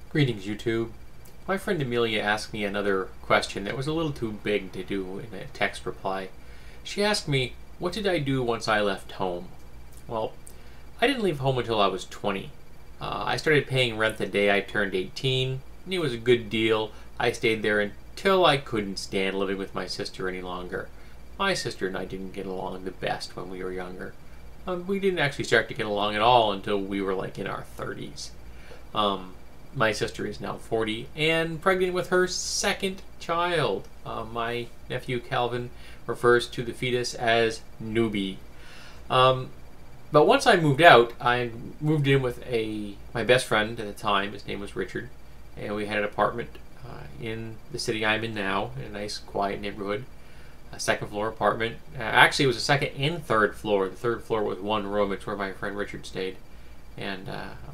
Greetings, YouTube. My friend Amelia asked me another question that was a little too big to do in a text reply. She asked me, what did I do once I left home? Well, I didn't leave home until I was 20. I started paying rent the day I turned 18, and it was a good deal. I stayed there until I couldn't stand living with my sister any longer. My sister and I didn't get along the best when we were younger. We didn't actually start to get along at all until we were like in our 30s. My sister is now 40 and pregnant with her second child. My nephew Calvin refers to the fetus as Newbie. But once I moved out, I moved in with my best friend at the time. His name was Richard, and we had an apartment in the city I'm in now, in a nice, quiet neighborhood. A second floor apartment. Actually, it was a second and third floor. The third floor was one room. It's where my friend Richard stayed. And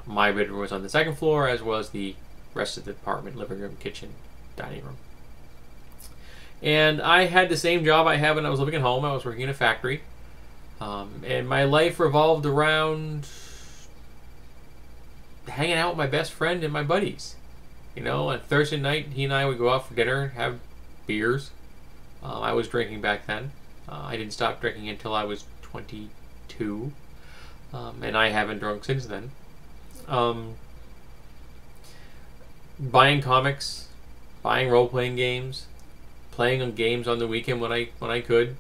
my bedroom was on the second floor, as was the rest of the apartment: living room, kitchen, dining room. And I had the same job I had when I was living at home. I was working in a factory. And my life revolved around hanging out with my best friend and my buddies. You know, on Thursday night, he and I would go out for dinner and have beers. I was drinking back then. I didn't stop drinking until I was 22. And I haven't drunk since then. Buying comics, buying role-playing games, playing on games on the weekend when I could.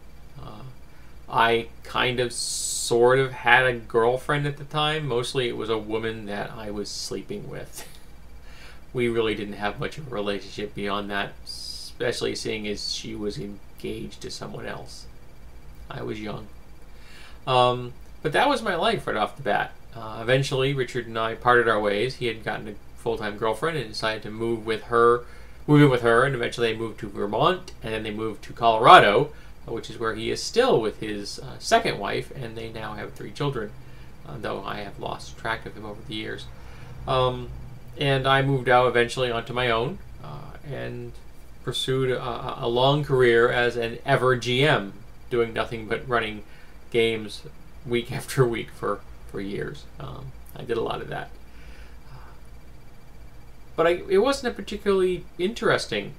I kind of sort of had a girlfriend at the time. Mostly it was a woman that I was sleeping with. We really didn't have much of a relationship beyond that, especially seeing as she was engaged to someone else. I was young. But that was my life right off the bat. Eventually, Richard and I parted our ways. He had gotten a full-time girlfriend and decided to move in with her, and eventually they moved to Vermont, and then they moved to Colorado, which is where he is still with his second wife, and they now have 3 children, though I have lost track of them over the years. And I moved out eventually onto my own, and pursued a long career as an ever GM, doing nothing but running games week after week for years. I did a lot of that. But it wasn't a particularly interesting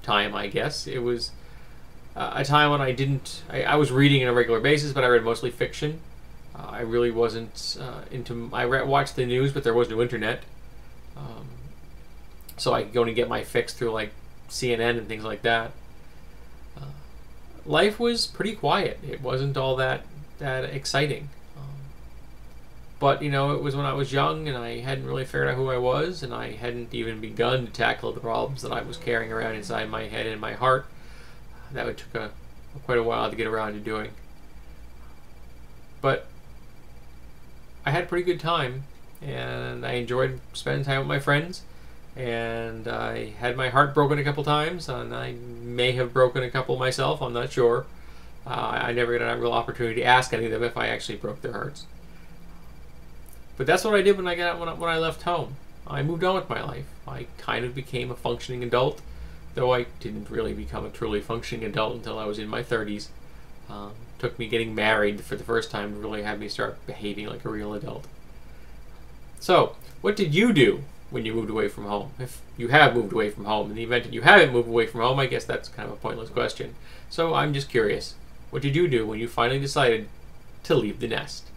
time, I guess. It was a time when I was reading on a regular basis, but I read mostly fiction. I really wasn't watched the news, but there was no internet. So I could only get my fix through like CNN and things like that. Life was pretty quiet. It wasn't all that exciting. But, you know, it was when I was young and I hadn't really figured out who I was, and I hadn't even begun to tackle the problems that I was carrying around inside my head and my heart. That took quite a while to get around to doing. But I had a pretty good time, and I enjoyed spending time with my friends, and I had my heart broken a couple times, and I may have broken a couple myself, I'm not sure. I never got a real opportunity to ask any of them if I actually broke their hearts. But that's what I did when I left home. I moved on with my life. I kind of became a functioning adult, though I didn't really become a truly functioning adult until I was in my 30s. Took me getting married for the first time to really have me start behaving like a real adult. So, what did you do when you moved away from home? If you have moved away from home. In the event that you haven't moved away from home, I guess that's kind of a pointless question. So I'm just curious. What did you do when you finally decided to leave the nest?